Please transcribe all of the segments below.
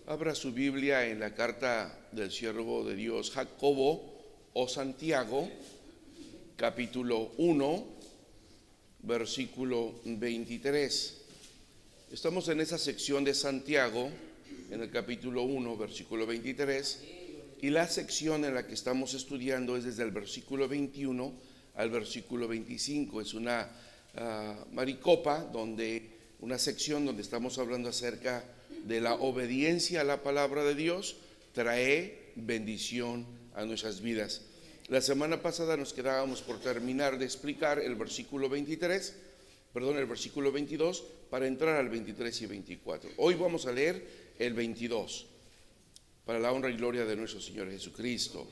Abra su Biblia en la carta del siervo de Dios Jacobo o Santiago, capítulo 1, versículo 23. Estamos en esa sección de Santiago, en el capítulo 1, versículo 23, y la sección en la que estamos estudiando es desde el versículo 21 al versículo 25. Es una maricopa, una sección donde estamos hablando acerca de la obediencia a la palabra de Dios trae bendición a nuestras vidas. La semana pasada nos quedábamos por terminar de explicar el versículo 22 para entrar al 23 y 24. Hoy vamos a leer el 22 para la honra y gloria de nuestro Señor Jesucristo.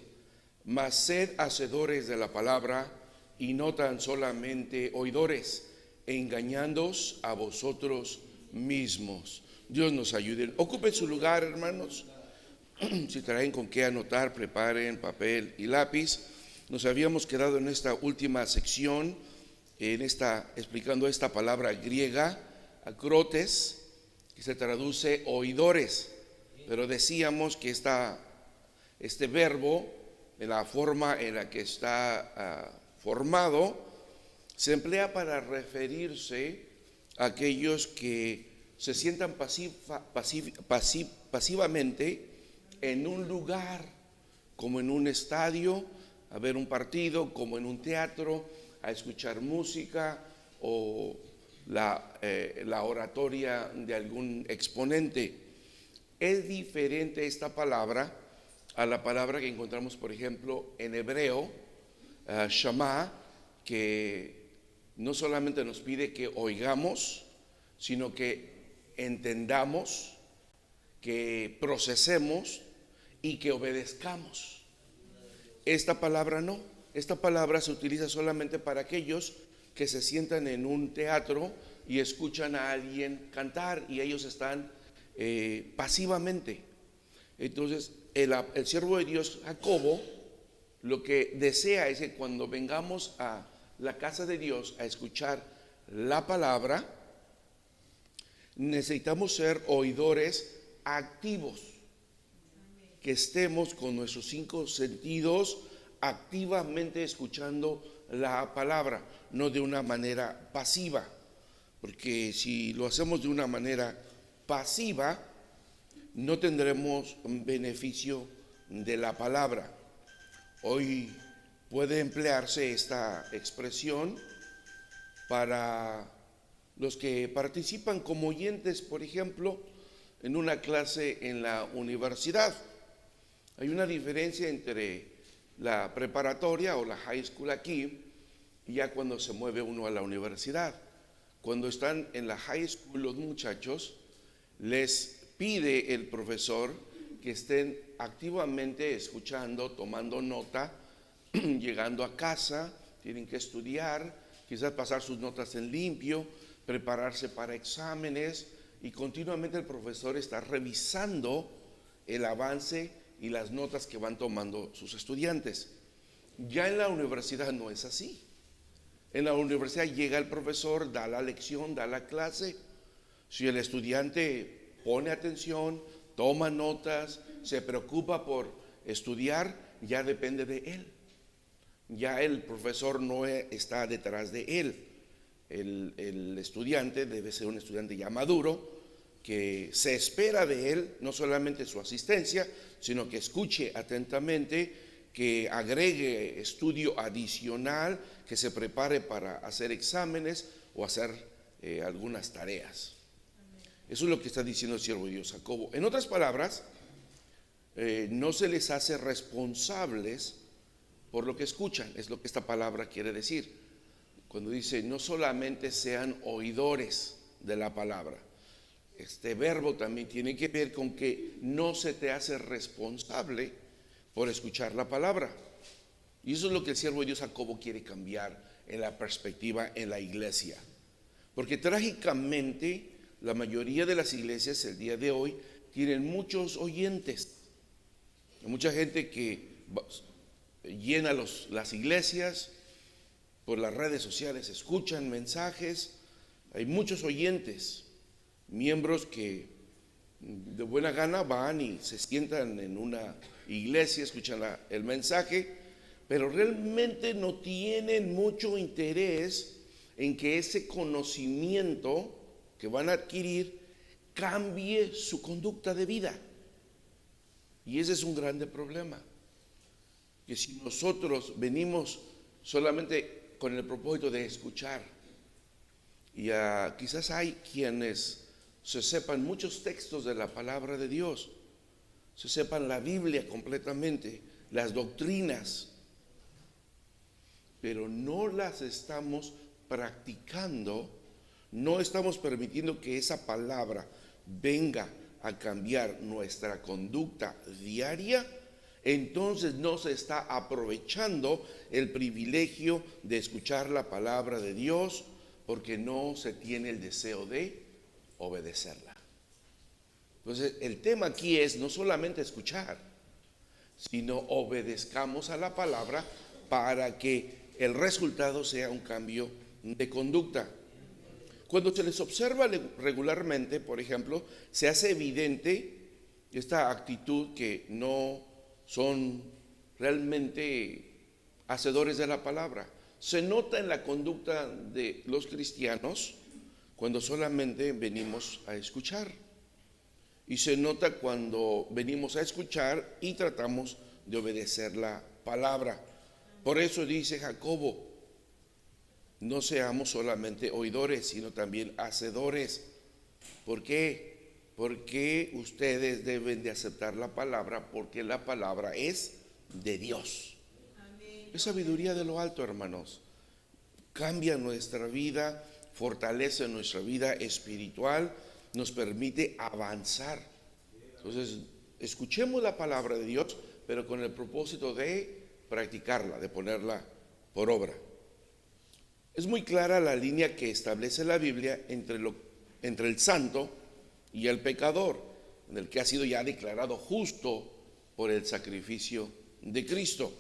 Mas sed hacedores de la palabra y no tan solamente oidores, engañándoos a vosotros mismos. Dios nos ayude. Ocupen su lugar, hermanos. Si traen con qué anotar, preparen papel y lápiz. Nos habíamos quedado en esta última sección, explicando esta palabra griega, acrotes, que se traduce oidores. Pero decíamos que este verbo, en la forma en la que está formado, se emplea para referirse a aquellos que se sientan pasivamente en un lugar, como en un estadio, a ver un partido, como en un teatro, a escuchar música o la oratoria de algún exponente. Es diferente esta palabra a la palabra que encontramos, por ejemplo, en hebreo, Shama, que no solamente nos pide que oigamos, sino que entendamos, que procesemos y que obedezcamos. Esta palabra no. Esta palabra se utiliza solamente para aquellos que se sientan en un teatro y escuchan a alguien cantar y ellos están pasivamente. Entonces el siervo de Dios Jacobo lo que desea es que cuando vengamos a la casa de Dios a escuchar la palabra, necesitamos ser oidores activos, que estemos con nuestros 5 sentidos activamente escuchando la palabra, no de una manera pasiva, porque si lo hacemos de una manera pasiva, no tendremos un beneficio de la palabra. Hoy puede emplearse esta expresión para los que participan como oyentes, por ejemplo, en una clase en la universidad. Hay una diferencia entre la preparatoria o la high school aquí y ya cuando se mueve uno a la universidad. Cuando están en la high school los muchachos, les pide el profesor que estén activamente escuchando, tomando nota, llegando a casa, tienen que estudiar, quizás pasar sus notas en limpio, prepararse para exámenes, y continuamente el profesor está revisando el avance y las notas que van tomando sus estudiantes. Ya en la universidad no es así. En la universidad llega el profesor, da la lección, da la clase. Si el estudiante pone atención, toma notas, se preocupa por estudiar, ya depende de él. Ya el profesor no está detrás de él. El estudiante debe ser un estudiante ya maduro, que se espera de él no solamente su asistencia, sino que escuche atentamente, que agregue estudio adicional, que se prepare para hacer exámenes o hacer algunas tareas. Eso es lo que está diciendo el siervo de Dios Jacobo. En otras palabras, no se les hace responsables por lo que escuchan, es lo que esta palabra quiere decir. Cuando dice no solamente sean oidores de la palabra, este verbo también tiene que ver con que no se te hace responsable por escuchar la palabra. Y eso es lo que el siervo de Dios Jacobo quiere cambiar en la perspectiva en la iglesia. Porque trágicamente la mayoría de las iglesias el día de hoy tienen muchos oyentes. Hay mucha gente que llena las iglesias, por las redes sociales escuchan mensajes. Hay muchos oyentes, miembros que de buena gana van y se sientan en una iglesia, escuchan el mensaje, pero realmente no tienen mucho interés en que ese conocimiento que van a adquirir cambie su conducta de vida. Y ese es un grande problema, que si nosotros venimos solamente con el propósito de escuchar, y quizás hay quienes se sepan muchos textos de la palabra de Dios, se sepan la Biblia completamente, las doctrinas, pero no las estamos practicando, no estamos permitiendo que esa palabra venga a cambiar nuestra conducta diaria, entonces no se está aprovechando el privilegio de escuchar la palabra de Dios, porque no se tiene el deseo de obedecerla. Entonces el tema aquí es no solamente escuchar, sino obedezcamos a la palabra para que el resultado sea un cambio de conducta. Cuando se les observa regularmente, por ejemplo, se hace evidente esta actitud que no son realmente hacedores de la palabra. Se nota en la conducta de los cristianos cuando solamente venimos a escuchar. Y se nota cuando venimos a escuchar y tratamos de obedecer la palabra. Por eso dice Jacobo, no seamos solamente oidores, sino también hacedores. ¿Por qué? Porque ustedes deben de aceptar la palabra, porque la palabra es de Dios. Amén. Es sabiduría de lo alto, hermanos. Cambia nuestra vida, fortalece nuestra vida espiritual, nos permite avanzar. Entonces, escuchemos la palabra de Dios, pero con el propósito de practicarla, de ponerla por obra. Es muy clara la línea que establece la Biblia entre el santo y el pecador, en el que ha sido ya declarado justo por el sacrificio de Cristo.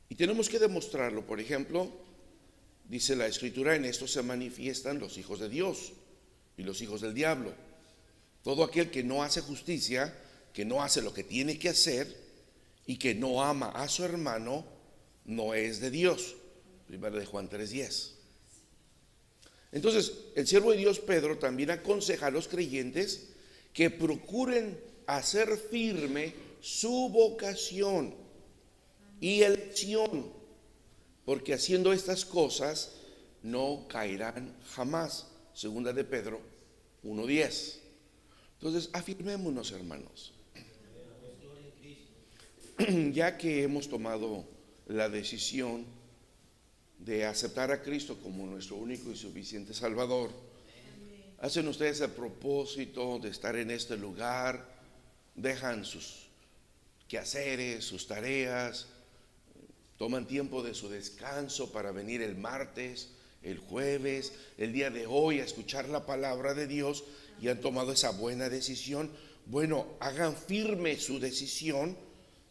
Y tenemos que demostrarlo. Por ejemplo, dice la Escritura, en esto se manifiestan los hijos de Dios y los hijos del diablo. Todo aquel que no hace justicia, que no hace lo que tiene que hacer y que no ama a su hermano, no es de Dios. Primera de Juan 3:10. Entonces, el siervo de Dios Pedro también aconseja a los creyentes que procuren hacer firme su vocación y elección, porque haciendo estas cosas no caerán jamás. Segunda de Pedro 1:10. Entonces, afirmémonos, hermanos. Ya que hemos tomado la decisión de aceptar a Cristo como nuestro único y suficiente Salvador, hacen ustedes el propósito de estar en este lugar, dejan sus quehaceres, sus tareas, toman tiempo de su descanso para venir el martes, el jueves, el día de hoy a escuchar la palabra de Dios y han tomado esa buena decisión. Bueno, hagan firme su decisión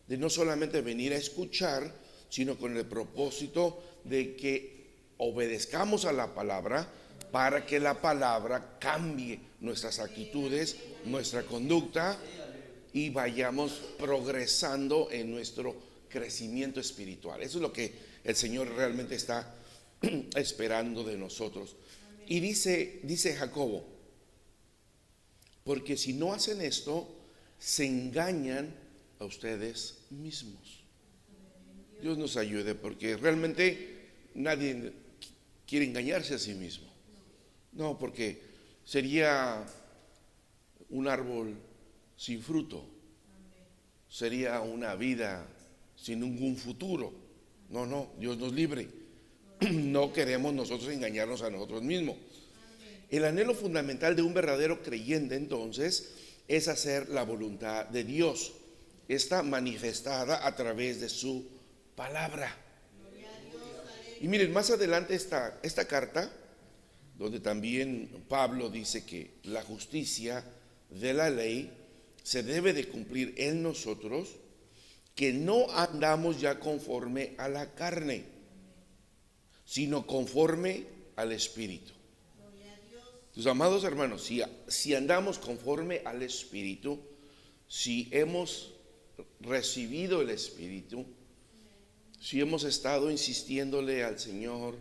de no solamente venir a escuchar, sino con el propósito de que obedezcamos a la palabra para que la palabra cambie nuestras actitudes, nuestra conducta y vayamos progresando en nuestro crecimiento espiritual. Eso es lo que el Señor realmente está esperando de nosotros. Y dice Jacobo, porque si no hacen esto, se engañan a ustedes mismos. Dios nos ayude, porque realmente nadie quiere engañarse a sí mismo. No, porque sería un árbol sin fruto, sería una vida sin ningún futuro. No, Dios nos libre. No queremos nosotros engañarnos a nosotros mismos. El anhelo fundamental de un verdadero creyente, entonces, es hacer la voluntad de Dios, está manifestada a través de su palabra. Y miren, más adelante esta carta, donde también Pablo dice que la justicia de la ley se debe de cumplir en nosotros, que no andamos ya conforme a la carne, sino conforme al Espíritu. Tus amados hermanos, si andamos conforme al Espíritu, si hemos recibido el Espíritu, si hemos estado insistiéndole al Señor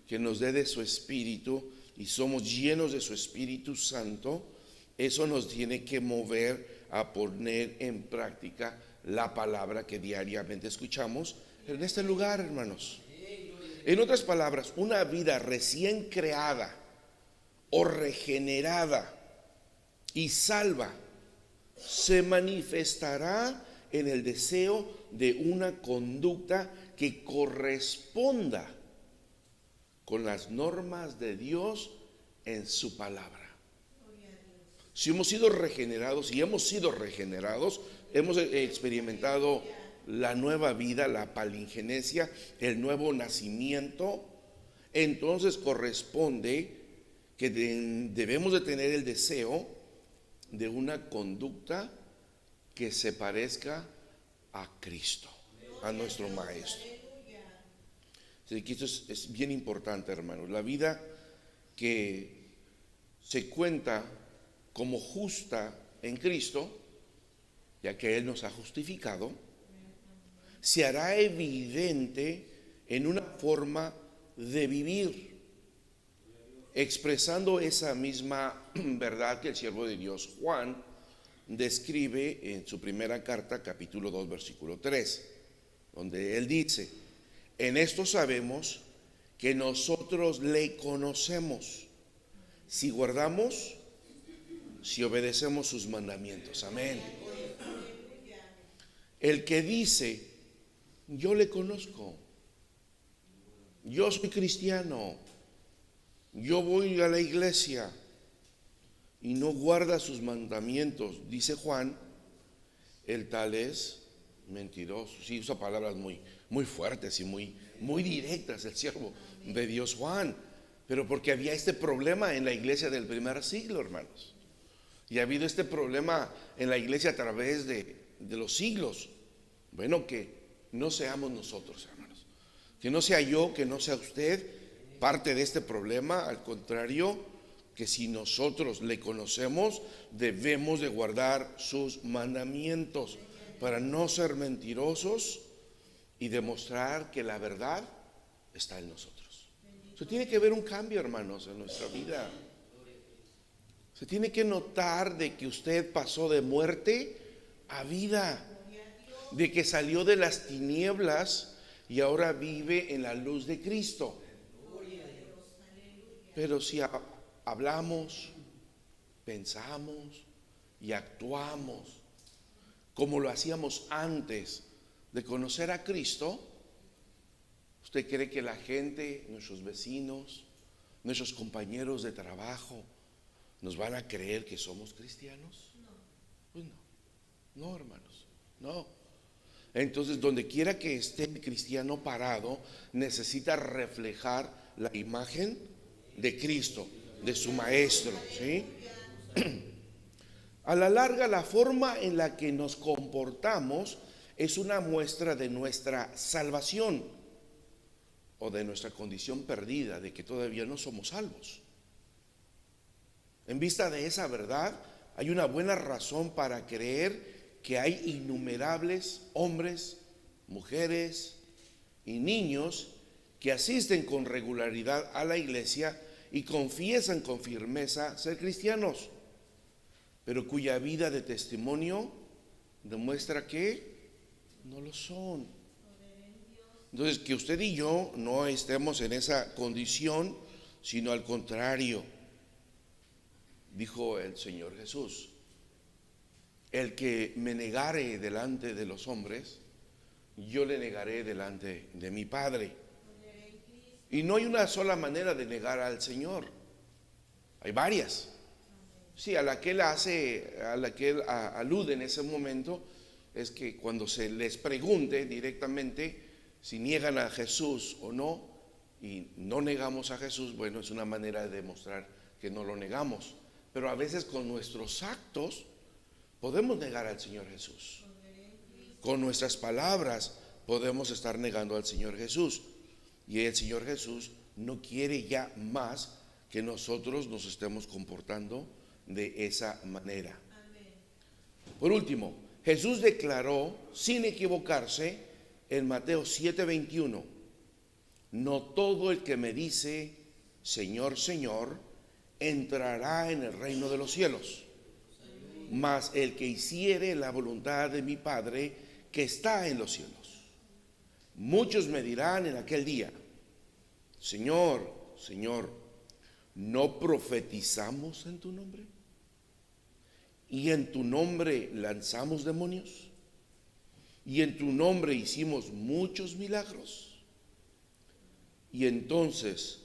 que nos dé de su Espíritu y somos llenos de su Espíritu Santo, eso nos tiene que mover a poner en práctica la palabra que diariamente escuchamos en este lugar, hermanos. En otras palabras, una vida recién creada o regenerada y salva se manifestará en el deseo de una conducta que corresponda con las normas de Dios en su palabra. Si hemos sido regenerados y hemos sido regenerados, hemos experimentado la nueva vida, la palingenesia, el nuevo nacimiento, entonces corresponde que debemos de tener el deseo de una conducta que se parezca a Cristo, a nuestro Maestro. Así que esto es bien importante, hermanos. La vida que se cuenta como justa en Cristo, ya que Él nos ha justificado, se hará evidente en una forma de vivir, expresando esa misma verdad que el siervo de Dios Juan describe en su primera carta, capítulo 2, versículo 3, donde él dice: en esto sabemos que nosotros le conocemos, si guardamos, si obedecemos sus mandamientos. Amén. El que dice: yo le conozco, yo soy cristiano, yo voy a la iglesia, y no guarda sus mandamientos, dice Juan, el tal es mentiroso. Sí, usa palabras muy fuertes y muy directas el siervo de Dios Juan, pero porque había este problema en la iglesia del primer siglo, hermanos, y ha habido este problema en la iglesia a través de los siglos. Bueno, que no seamos nosotros, hermanos, que no sea yo, que no sea usted parte de este problema. Al contrario, que si nosotros le conocemos, debemos de guardar sus mandamientos para no ser mentirosos y demostrar que la verdad está en nosotros. Se tiene que ver un cambio, hermanos, en nuestra vida. Se tiene que notar de que usted pasó de muerte a vida, de que salió de las tinieblas y ahora vive en la luz de Cristo. Pero si hablamos, pensamos y actuamos como lo hacíamos antes de conocer a Cristo, ¿usted cree que la gente, nuestros vecinos, nuestros compañeros de trabajo, nos van a creer que somos cristianos? Pues no, hermanos, no. Entonces, donde quiera que esté el cristiano parado, necesita reflejar la imagen de Cristo, de su Maestro, ¿sí? A la larga, la forma en la que nos comportamos es una muestra de nuestra salvación o de nuestra condición perdida, de que todavía no somos salvos. En vista de esa verdad, hay una buena razón para creer que hay innumerables hombres, mujeres y niños que asisten con regularidad a la iglesia y confiesan con firmeza ser cristianos, pero cuya vida de testimonio demuestra que no lo son. Entonces, que usted y yo no estemos en esa condición, sino al contrario. Dijo el Señor Jesús: el que me negare delante de los hombres, yo le negaré delante de mi Padre. Y no hay una sola manera de negar al Señor, hay varias. Sí, a la que él alude en ese momento es que cuando se les pregunte directamente si niegan a Jesús o no, y no negamos a Jesús, bueno, es una manera de demostrar que no lo negamos. Pero a veces con nuestros actos podemos negar al Señor Jesús. Con nuestras palabras podemos estar negando al Señor Jesús. Y el Señor Jesús no quiere ya más que nosotros nos estemos comportando de esa manera. Por último, Jesús declaró sin equivocarse en Mateo 7:21: no todo el que me dice Señor, Señor, entrará en el reino de los cielos, mas el que hiciere la voluntad de mi Padre que está en los cielos. Muchos me dirán en aquel día: Señor, Señor, ¿no profetizamos en tu nombre? ¿Y en tu nombre lanzamos demonios? ¿Y en tu nombre hicimos muchos milagros? Y entonces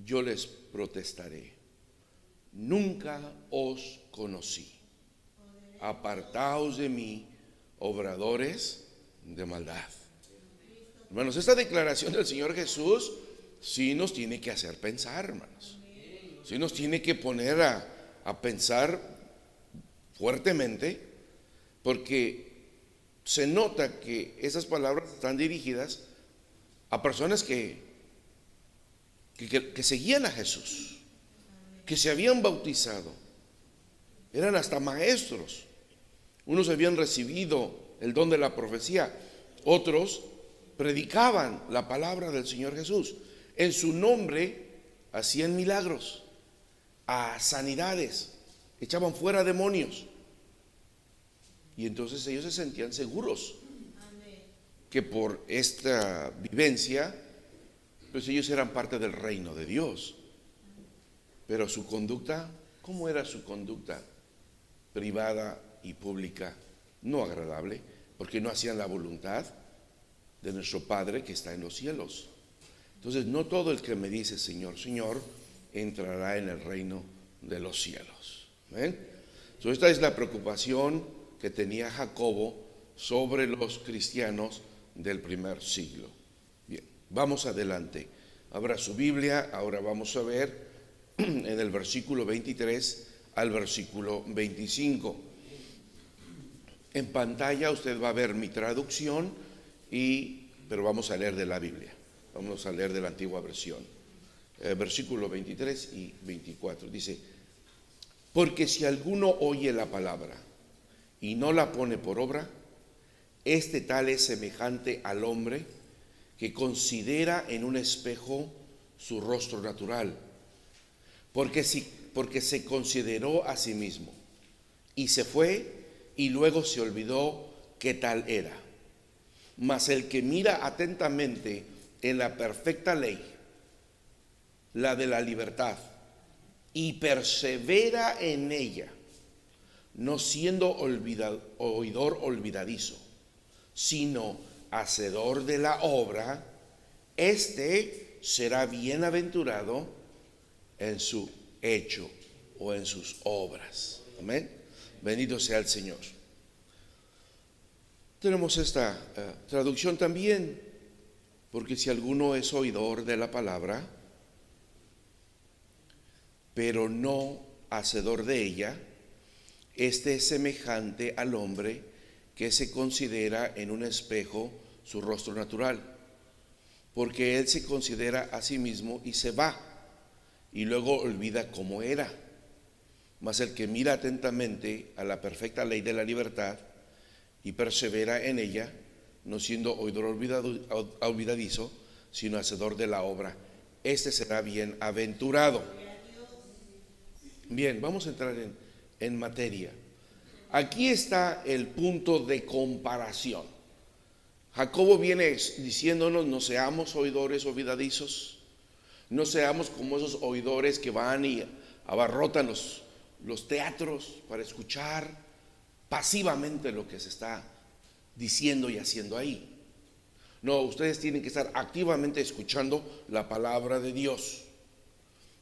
yo les protestaré: nunca os conocí. Apartaos de mí, obradores de maldad. Hermanos, esta declaración del Señor Jesús sí nos tiene que hacer pensar, hermanos. Sí nos tiene que poner a pensar fuertemente, porque se nota que esas palabras están dirigidas a personas que seguían a Jesús, que se habían bautizado, eran hasta maestros. Unos habían recibido el don de la profecía, otros predicaban la palabra del Señor Jesús. En su nombre hacían milagros, sanidades, echaban fuera demonios. Y entonces ellos se sentían seguros que por esta vivencia, pues ellos eran parte del reino de Dios. Pero su conducta, ¿cómo era su conducta privada y pública? No agradable, porque no hacían la voluntad de nuestro Padre que está en los cielos. Entonces, no todo el que me dice Señor, Señor, entrará en el reino de los cielos. ¿Ven? Entonces, esta es la preocupación que tenía Jacobo sobre los cristianos del primer siglo. Bien, vamos adelante. Abra su Biblia, ahora vamos a ver en el versículo 23 al versículo 25. En pantalla usted va a ver mi traducción, pero vamos a leer de la Biblia. Vamos a leer de la antigua versión. Versículo 23 y 24. Dice: porque si alguno oye la palabra y no la pone por obra, este tal es semejante al hombre que considera en un espejo su rostro natural, porque se consideró a sí mismo y se fue y luego se olvidó qué tal era. Mas el que mira atentamente en la perfecta ley, la de la libertad, y persevera en ella, no siendo oidor olvidadizo, sino hacedor de la obra, este será bienaventurado en su hecho o en sus obras. Amén. Bendito sea el Señor. Tenemos esta traducción también: porque si alguno es oidor de la palabra, pero no hacedor de ella, este es semejante al hombre que se considera en un espejo su rostro natural, porque él se considera a sí mismo y se va, y luego olvida cómo era. Mas el que mira atentamente a la perfecta ley de la libertad y persevera en ella, no siendo oidor olvidadizo, sino hacedor de la obra, este será bienaventurado. Bien, vamos a entrar en materia. Aquí está el punto de comparación. Jacobo viene diciéndonos: no seamos oidores olvidadizos, no seamos como esos oidores que van y abarrotan los teatros para escuchar pasivamente lo que se está diciendo y haciendo ahí. No, ustedes tienen que estar activamente escuchando la palabra de Dios.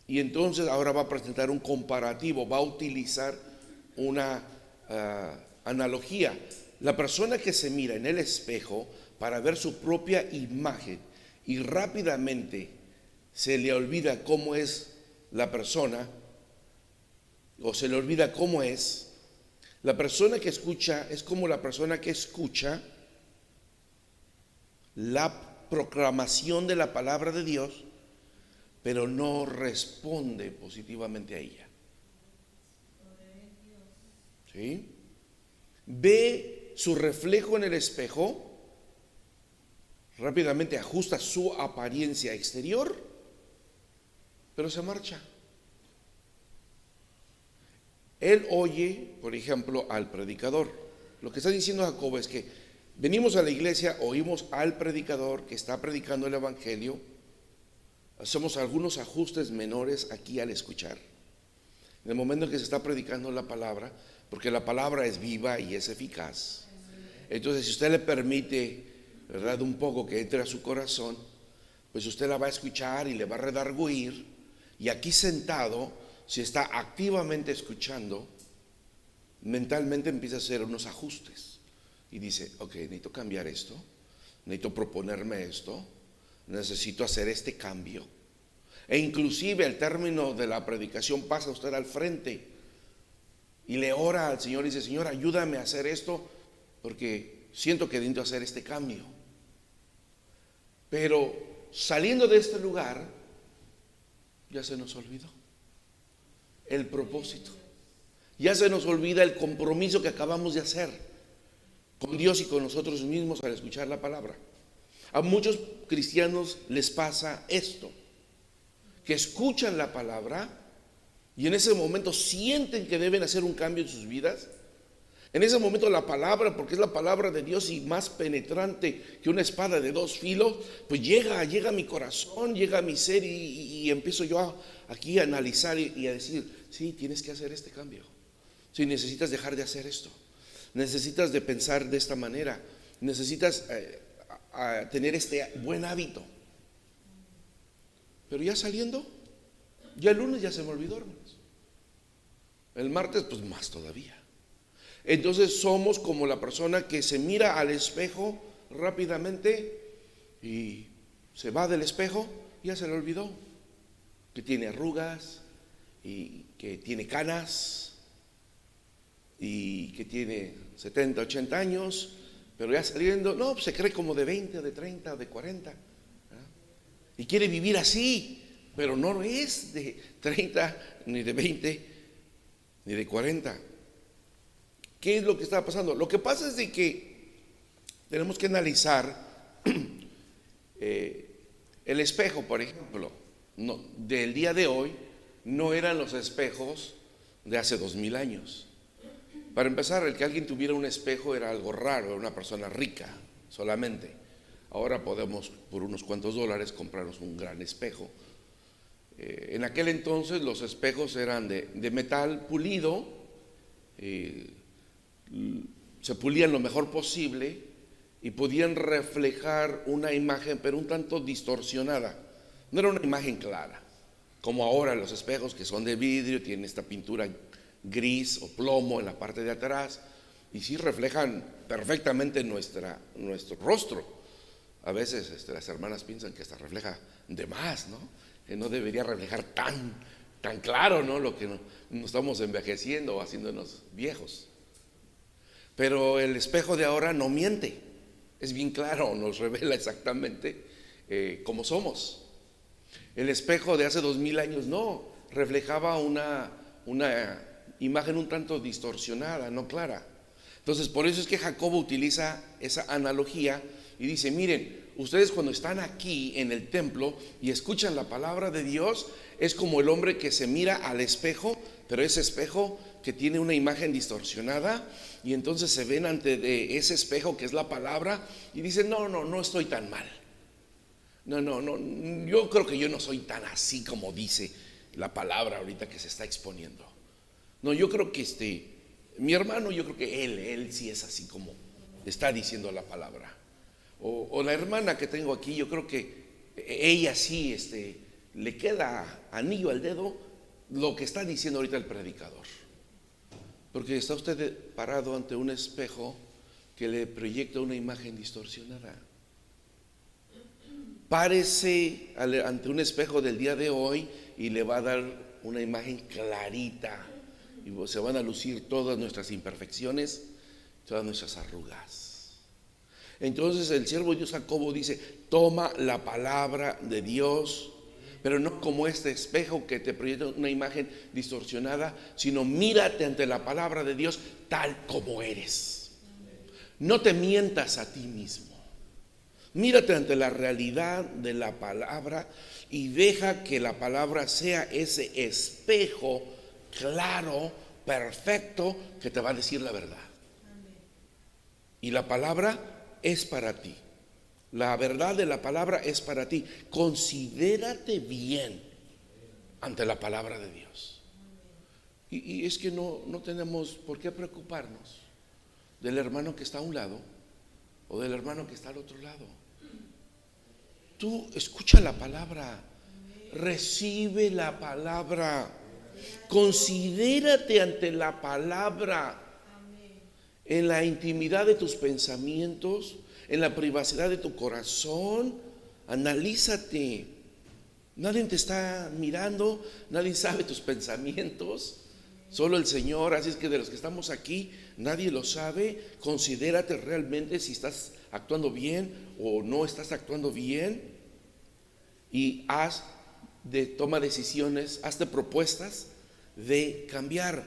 Y entonces ahora va a presentar un comparativo, va a utilizar una analogía. La persona que se mira en el espejo para ver su propia imagen y rápidamente se le olvida cómo es la persona, o se le olvida cómo es, la persona que escucha es como la persona que escucha la proclamación de la palabra de Dios, pero no responde positivamente a ella. ¿Sí? Ve su reflejo en el espejo, rápidamente ajusta su apariencia exterior, pero se marcha. Él oye, por ejemplo, al predicador. Lo que está diciendo Jacobo es que venimos a la iglesia, oímos al predicador que está predicando el evangelio, hacemos algunos ajustes menores aquí al escuchar. En el momento en que se está predicando la palabra, porque la palabra es viva y es eficaz, entonces si usted le permite, ¿verdad?, un poco que entre a su corazón, pues usted la va a escuchar y le va a redarguir. Y aquí sentado, si está activamente escuchando, mentalmente empieza a hacer unos ajustes y dice: ok, necesito cambiar esto, necesito proponerme esto, necesito hacer este cambio. E inclusive al término de la predicación pasa usted al frente y le ora al Señor y dice: Señor, ayúdame a hacer esto porque siento que necesito hacer este cambio. Pero saliendo de este lugar, ya se nos olvidó el propósito, ya se nos olvida el compromiso que acabamos de hacer con Dios y con nosotros mismos al escuchar la palabra. A muchos cristianos les pasa esto, que escuchan la palabra y en ese momento sienten que deben hacer un cambio en sus vidas. En ese momento la palabra, porque es la palabra de Dios y más penetrante que una espada de dos filos, pues llega a mi corazón, llega a mi ser y empiezo yo aquí a analizar y a decir: sí, tienes que hacer este cambio. Sí, necesitas dejar de hacer esto. Necesitas de pensar de esta manera. Necesitas tener este buen hábito. Pero ya saliendo, ya el lunes ya se me olvidó, hermanos. El martes, pues más todavía. Entonces somos como la persona que se mira al espejo rápidamente y se va del espejo y ya se le olvidó que tiene arrugas y que tiene canas y que tiene 70, 80 años, pero ya saliendo, no, pues se cree como de 20, de 30, de 40, ¿verdad? Y quiere vivir así, pero no es de 30, ni de 20, ni de 40. ¿Qué es lo que está pasando? Lo que pasa es de que tenemos que analizar el espejo, por ejemplo, del día de hoy no eran los espejos de hace 2000 años. Para empezar, el que alguien tuviera un espejo era algo raro, era una persona rica solamente. Ahora podemos por unos cuantos dólares comprarnos un gran espejo. En aquel entonces los espejos eran de metal pulido, se pulían lo mejor posible y podían reflejar una imagen, pero un tanto distorsionada. No era una imagen clara, como ahora los espejos que son de vidrio, tienen esta pintura gris o plomo en la parte de atrás y sí reflejan perfectamente nuestro rostro. A veces las hermanas piensan que hasta refleja de más, ¿no? Que no debería reflejar tan claro, ¿no? Lo que nos estamos envejeciendo o haciéndonos viejos. Pero el espejo de ahora no miente, es bien claro, nos revela exactamente cómo somos. El espejo de hace 2000 años no, reflejaba una imagen un tanto distorsionada, no clara. Entonces por eso es que Jacobo utiliza esa analogía y dice: miren, ustedes cuando están aquí en el templo y escuchan la palabra de Dios, es como el hombre que se mira al espejo, pero ese espejo que tiene una imagen distorsionada, y entonces se ven ante de ese espejo que es la palabra y dicen: no estoy tan mal. No, yo creo que yo no soy tan así como dice la palabra ahorita que se está exponiendo. No, yo creo que mi hermano, yo creo que él sí es así como está diciendo la palabra. O la hermana que tengo aquí, yo creo que ella sí le queda anillo al dedo lo que está diciendo ahorita el predicador. Porque está usted parado ante un espejo que le proyecta una imagen distorsionada. Párese ante un espejo del día de hoy y le va a dar una imagen clarita y se van a lucir todas nuestras imperfecciones, todas nuestras arrugas. Entonces el siervo de Dios Jacobo dice: toma la palabra de Dios, pero no como este espejo que te proyecta una imagen distorsionada, sino mírate ante la palabra de Dios tal como eres. No te mientas a ti mismo. Mírate ante la realidad de la palabra y deja que la palabra sea ese espejo claro, perfecto, que te va a decir la verdad. Y la palabra es para ti. La verdad de la palabra es para ti. Considérate bien ante la palabra de Dios. Y es que no tenemos por qué preocuparnos del hermano que está a un lado o del hermano que está al otro lado. Tú escucha la palabra, recibe la palabra, considérate ante la palabra, en la intimidad de tus pensamientos, en la privacidad de tu corazón. Analízate. Nadie te está mirando, nadie sabe tus pensamientos, solo el Señor. Así es que de los que estamos aquí, nadie lo sabe. Considérate realmente si estás actuando bien o no estás actuando bien, y toma decisiones, hazte propuestas de cambiar.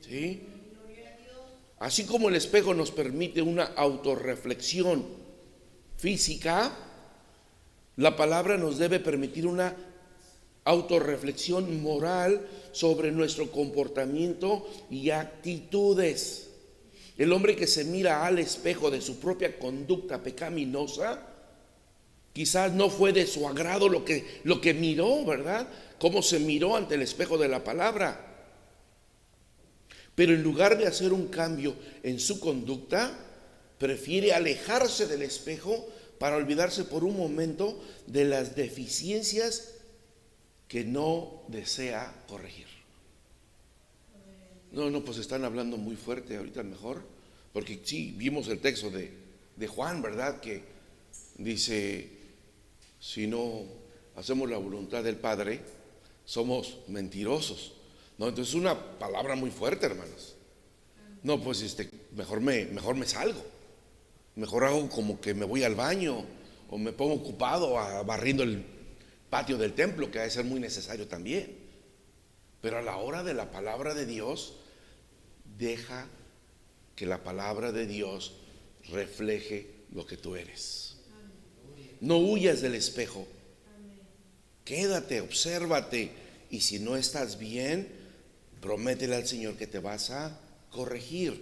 ¿Sí? Así como el espejo nos permite una autorreflexión física, la palabra nos debe permitir una autorreflexión moral sobre nuestro comportamiento y actitudes. El hombre que se mira al espejo de su propia conducta pecaminosa, quizás no fue de su agrado lo que miró, ¿verdad? Cómo se miró ante el espejo de la palabra. Pero en lugar de hacer un cambio en su conducta, prefiere alejarse del espejo para olvidarse por un momento de las deficiencias que no desea corregir. No, pues están hablando muy fuerte ahorita mejor, porque sí, vimos el texto de Juan, ¿verdad? Que dice, si no hacemos la voluntad del Padre, somos mentirosos. No, entonces es una palabra muy fuerte, hermanos. No, pues mejor me salgo. Mejor hago como que me voy al baño, o me pongo ocupado barriendo el patio del templo, que ha de ser muy necesario también. Pero a la hora de la palabra de Dios, deja que la palabra de Dios refleje lo que tú eres. No huyas del espejo. Quédate, obsérvate, y si no estás bien, prométele al Señor que te vas a corregir.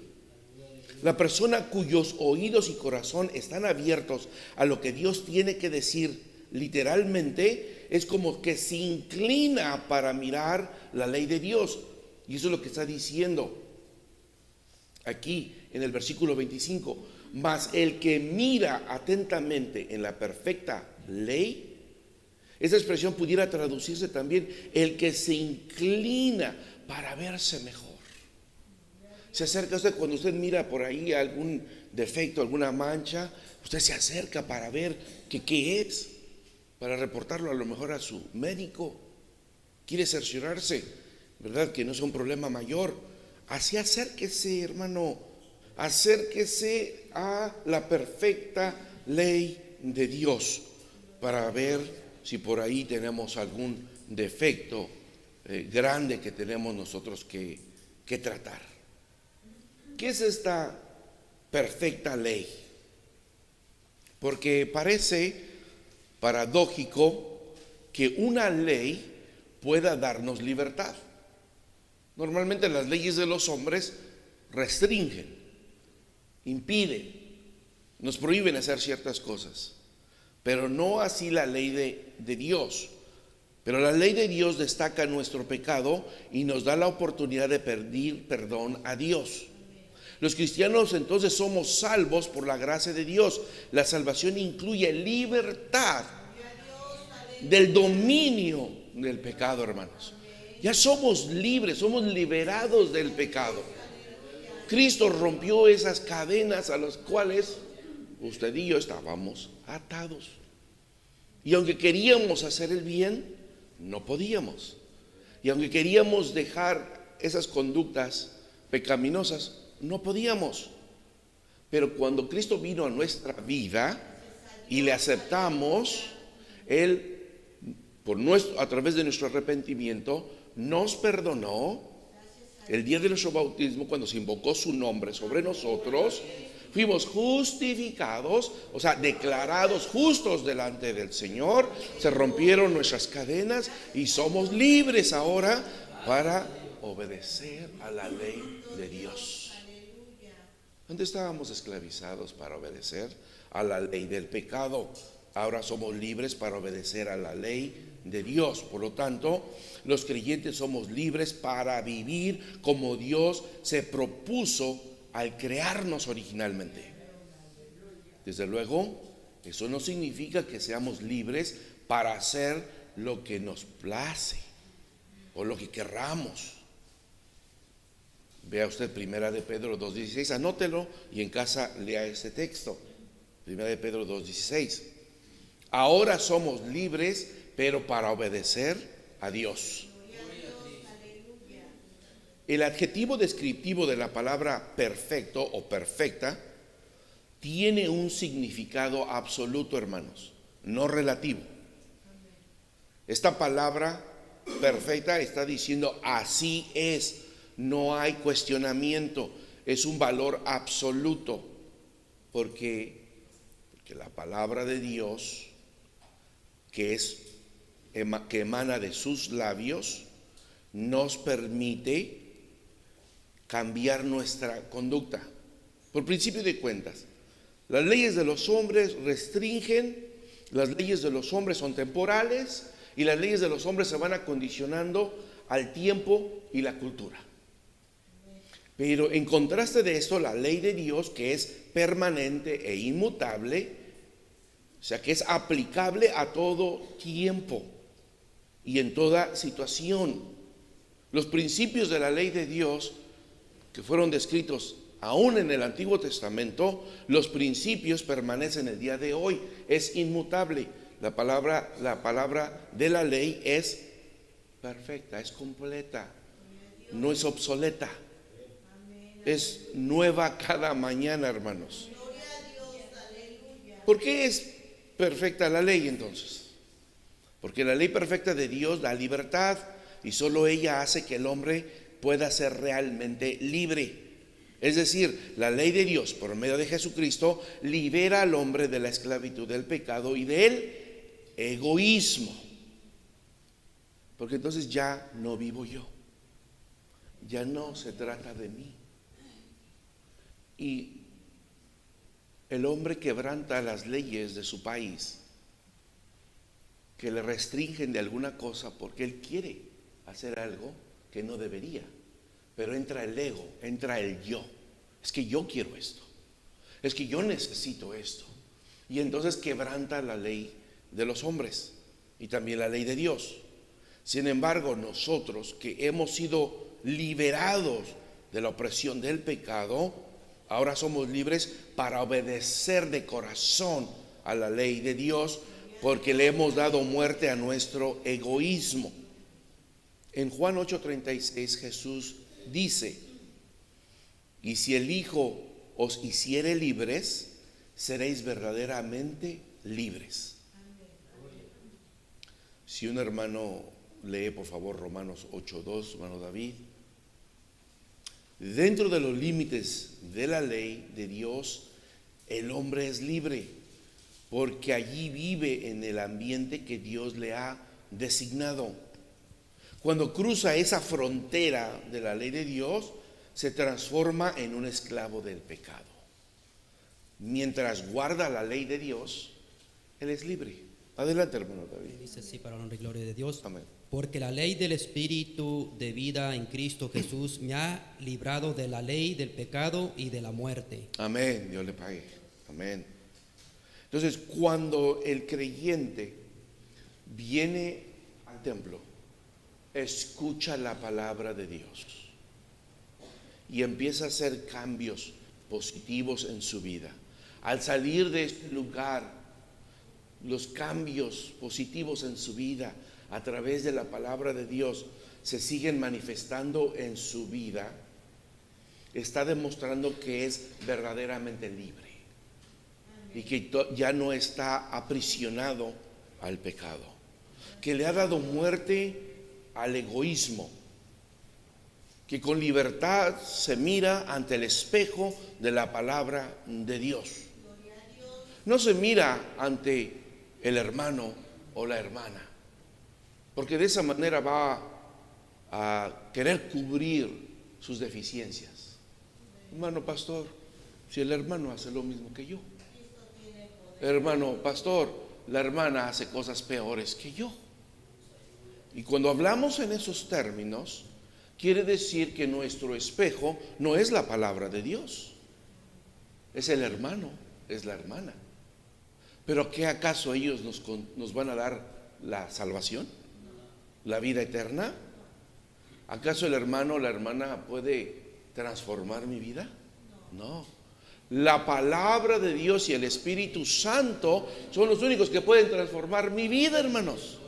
La persona cuyos oídos y corazón están abiertos a lo que Dios tiene que decir, literalmente, es como que se inclina para mirar la ley de Dios. Y eso es lo que está diciendo aquí en el versículo 25. Mas el que mira atentamente en la perfecta ley, esa expresión pudiera traducirse también, el que se inclina para verse mejor. Se acerca usted, cuando usted mira por ahí algún defecto, alguna mancha, usted se acerca para ver qué es, para reportarlo a lo mejor a su médico. Quiere cerciorarse, ¿verdad?, que no sea un problema mayor. Así acérquese, hermano, acérquese a la perfecta ley de Dios para ver si por ahí tenemos algún defecto grande que tenemos nosotros que tratar. ¿Qué es esta perfecta ley? Porque parece paradójico que una ley pueda darnos libertad. Normalmente las leyes de los hombres restringen, impiden, nos prohíben hacer ciertas cosas, pero no así la ley de Dios. Pero la ley de Dios destaca nuestro pecado y nos da la oportunidad de pedir perdón a Dios. Los cristianos entonces somos salvos por la gracia de Dios. La salvación incluye libertad del dominio del pecado, hermanos. Ya somos libres, somos liberados del pecado. Cristo rompió esas cadenas a las cuales usted y yo estábamos atados. Y aunque queríamos hacer el bien, no podíamos. Y aunque queríamos dejar esas conductas pecaminosas, no podíamos. Pero cuando Cristo vino a nuestra vida y le aceptamos, Él a través de nuestro arrepentimiento, nos perdonó. El día de nuestro bautismo, cuando se invocó su nombre sobre nosotros, fuimos justificados, o sea, declarados justos delante del Señor. Se rompieron nuestras cadenas y somos libres ahora para obedecer a la ley de Dios. Antes estábamos esclavizados para obedecer a la ley del pecado. Ahora somos libres para obedecer a la ley de Dios. Por lo tanto, los creyentes somos libres para vivir como Dios se propuso al crearnos originalmente. Desde luego, eso no significa que seamos libres para hacer lo que nos place o lo que querramos. Vea usted Primera de Pedro 2:16, anótelo y en casa lea este texto. Primera de Pedro 2:16. Ahora somos libres, pero para obedecer a Dios. El adjetivo descriptivo de la palabra perfecto o perfecta tiene un significado absoluto, hermanos, no relativo. Esta palabra perfecta está diciendo así es, no hay cuestionamiento, es un valor absoluto, porque la palabra de Dios, que emana de sus labios, nos permite cambiar nuestra conducta. Por principio de cuentas, las leyes de los hombres restringen, las leyes de los hombres son temporales y las leyes de los hombres se van acondicionando al tiempo y la cultura. Pero en contraste de esto, la ley de Dios, que es permanente e inmutable, o sea, que es aplicable a todo tiempo y en toda situación. Los principios de la ley de Dios que fueron descritos aún en el Antiguo Testamento, los principios permanecen el día de hoy, es inmutable. La palabra de la ley es perfecta, es completa, no es obsoleta, es nueva cada mañana, hermanos. ¿Por qué es perfecta la ley entonces? Porque la ley perfecta de Dios da libertad y solo ella hace que el hombre pueda ser realmente libre. Es decir, la ley de Dios por medio de Jesucristo libera al hombre de la esclavitud del pecado y del egoísmo. Porque entonces ya no vivo yo, ya no se trata de mí. Y el hombre quebranta las leyes de su país que le restringen de alguna cosa porque él quiere hacer algo que no debería, pero entra el ego, entra el yo. Es que yo quiero esto, es que yo necesito esto, y entonces quebranta la ley de los hombres y también la ley de Dios. Sin embargo, nosotros que hemos sido liberados de la opresión del pecado, ahora somos libres para obedecer de corazón a la ley de Dios, porque le hemos dado muerte a nuestro egoísmo. En Juan 8:36 Jesús dice: y si el Hijo os hiciere libres, seréis verdaderamente libres. Si un hermano lee por favor Romanos 8:2, hermano David. Dentro de los límites de la ley de Dios, el hombre es libre, porque allí vive en el ambiente que Dios le ha designado. Cuando cruza esa frontera de la ley de Dios, se transforma en un esclavo del pecado. Mientras guarda la ley de Dios, él es libre. Adelante, hermano David. Dice así, para la honra y gloria de Dios. Amén. Porque la ley del Espíritu de vida en Cristo Jesús me ha librado de la ley del pecado y de la muerte. Amén, Dios le pague. Amén. Entonces, cuando el creyente viene al templo, escucha la palabra de Dios y empieza a hacer cambios positivos en su vida. Al salir de este lugar, los cambios positivos en su vida a través de la palabra de Dios se siguen manifestando en su vida. Está demostrando que es verdaderamente libre y que ya no está aprisionado al pecado. que le ha dado muerte al egoísmo, que con libertad se mira ante el espejo de la palabra de Dios. No se mira ante el hermano o la hermana, porque de esa manera va a querer cubrir sus deficiencias. Hermano pastor, si el hermano hace lo mismo que yo. Hermano pastor, la hermana hace cosas peores que yo. Y cuando hablamos en esos términos, quiere decir que nuestro espejo no es la palabra de Dios, es el hermano, es la hermana. ¿Pero qué acaso ellos nos van a dar la salvación? ¿La vida eterna? ¿Acaso el hermano o la hermana puede transformar mi vida? No. La palabra de Dios y el Espíritu Santo son los únicos que pueden transformar mi vida, hermanos.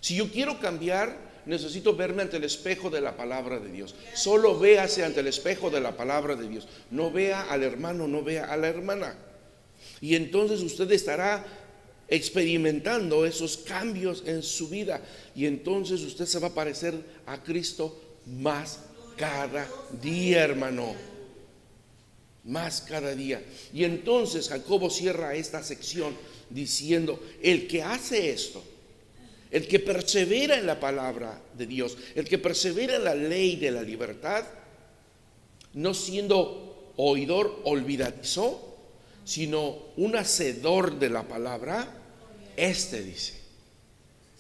Si yo quiero cambiar, necesito verme ante el espejo de la palabra de Dios. Solo véase ante el espejo de la palabra de Dios. No vea al hermano, no vea a la hermana. Y entonces usted estará experimentando esos cambios en su vida. Y entonces usted se va a parecer a Cristo más cada día, hermano. Más cada día. Y entonces Jacobo cierra esta sección diciendo: el que hace esto, el que persevera en la palabra de Dios, el que persevera en la ley de la libertad, no siendo oidor olvidadizo, sino un hacedor de la palabra, dice,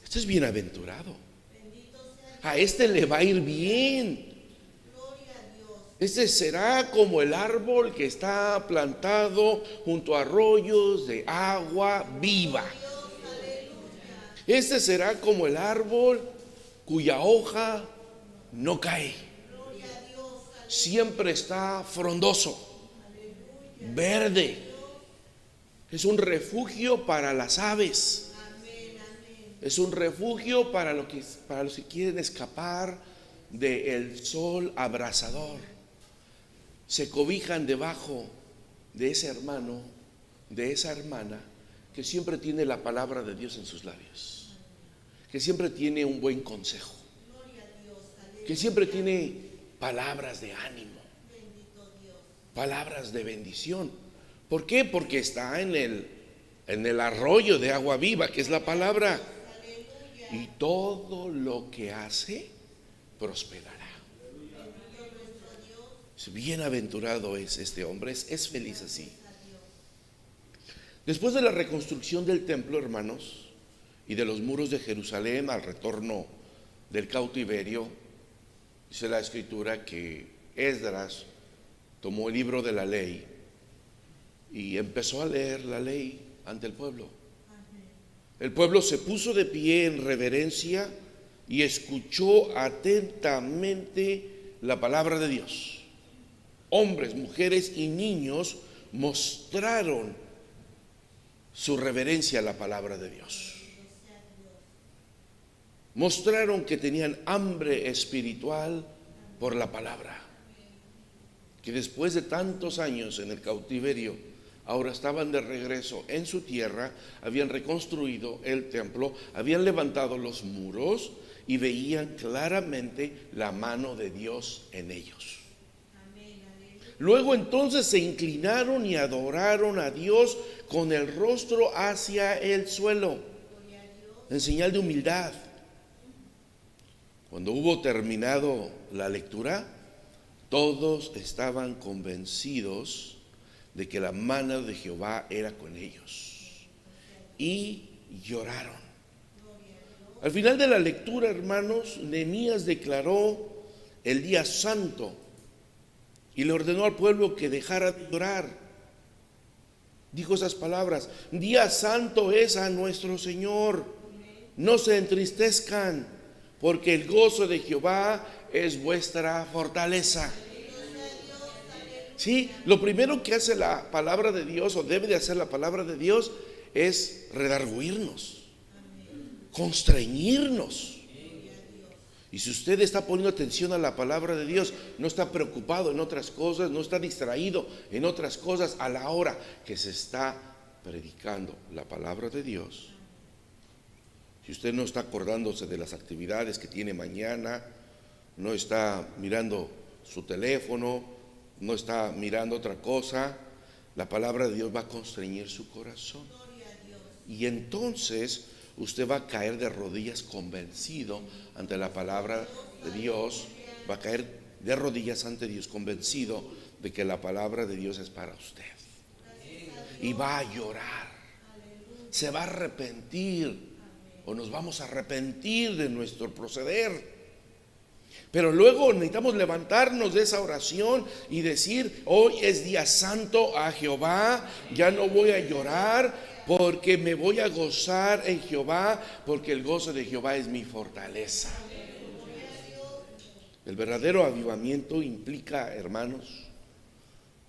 este es bienaventurado. A este le va a ir bien. Este será como el árbol que está plantado junto a arroyos de agua viva. Este será como el árbol cuya hoja no cae. Siempre está frondoso, verde. Es un refugio para las aves. Es un refugio para los que quieren escapar del sol abrasador. Se cobijan debajo de ese hermano, de esa hermana, que siempre tiene la palabra de Dios en sus labios, que siempre tiene un buen consejo, que siempre tiene palabras de ánimo, palabras de bendición. ¿Por qué? Porque está en el arroyo de agua viva, que es la palabra, y todo lo que hace prosperará. Bienaventurado es este hombre, es feliz así. Después de la reconstrucción del templo, hermanos, y de los muros de Jerusalén al retorno del cautiverio, dice la escritura que Esdras tomó el libro de la ley y empezó a leer la ley ante el pueblo. El pueblo se puso de pie en reverencia y escuchó atentamente la palabra de Dios. Hombres, mujeres y niños mostraron su reverencia a la palabra de Dios. Mostraron que tenían hambre espiritual por la palabra, que después de tantos años en el cautiverio, ahora estaban de regreso en su tierra, habían reconstruido el templo, habían levantado los muros y veían claramente la mano de Dios en ellos. Luego entonces se inclinaron y adoraron a Dios con el rostro hacia el suelo, en señal de humildad. Cuando hubo terminado la lectura, todos estaban convencidos de que la mano de Jehová era con ellos y lloraron. Al final de la lectura, hermanos, Nehemías declaró el día santo y le ordenó al pueblo que dejara de llorar. Dijo esas palabras: día santo es a nuestro Señor, no se entristezcan, porque el gozo de Jehová es vuestra fortaleza. Sí, lo primero que hace la palabra de Dios, o debe de hacer la palabra de Dios, es redarguirnos, constreñirnos. Y si usted está poniendo atención a la palabra de Dios, no está preocupado en otras cosas, no está distraído en otras cosas a la hora que se está predicando la palabra de Dios, Si usted no está acordándose de las actividades que tiene mañana, no está mirando su teléfono, no está mirando otra cosa, la palabra de Dios va a constreñir su corazón. Y entonces usted va a caer de rodillas convencido ante la palabra de Dios, va a caer de rodillas ante Dios convencido de que la palabra de Dios es para usted. Y va a llorar, se va a arrepentir, o nos vamos a arrepentir de nuestro proceder. Pero luego necesitamos levantarnos de esa oración y decir: hoy es día santo a Jehová, ya no voy a llorar, porque me voy a gozar en Jehová, porque el gozo de Jehová es mi fortaleza. El verdadero avivamiento implica, hermanos,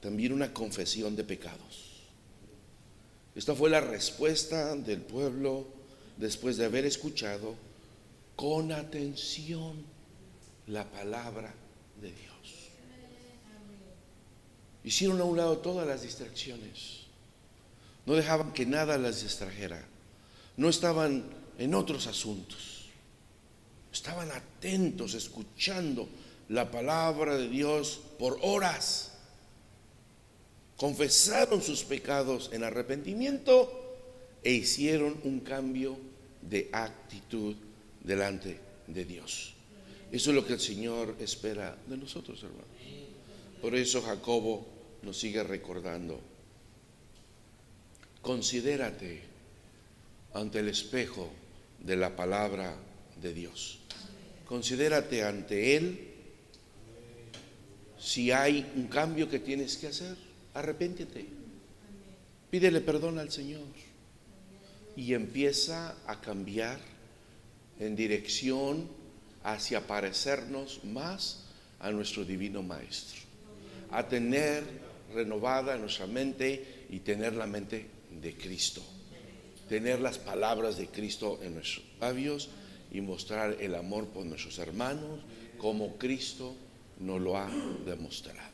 también una confesión de pecados. Esta fue la respuesta del pueblo después de haber escuchado con atención la palabra de Dios. Hicieron a un lado todas las distracciones. No dejaban que nada las distrajera. No estaban en otros asuntos. Estaban atentos, escuchando la palabra de Dios por horas. Confesaron sus pecados en arrepentimiento e hicieron un cambio de actitud delante de Dios. Eso es lo que el Señor espera de nosotros, hermanos. Por eso Jacobo nos sigue recordando: considérate ante el espejo de la palabra de Dios. Considérate ante Él. Si hay un cambio que tienes que hacer, arrepéntete. Pídele perdón al Señor y empieza a cambiar en dirección hacia parecernos más a nuestro divino Maestro, a tener renovada nuestra mente y tener la mente de Cristo, tener las palabras de Cristo en nuestros labios y mostrar el amor por nuestros hermanos como Cristo nos lo ha demostrado.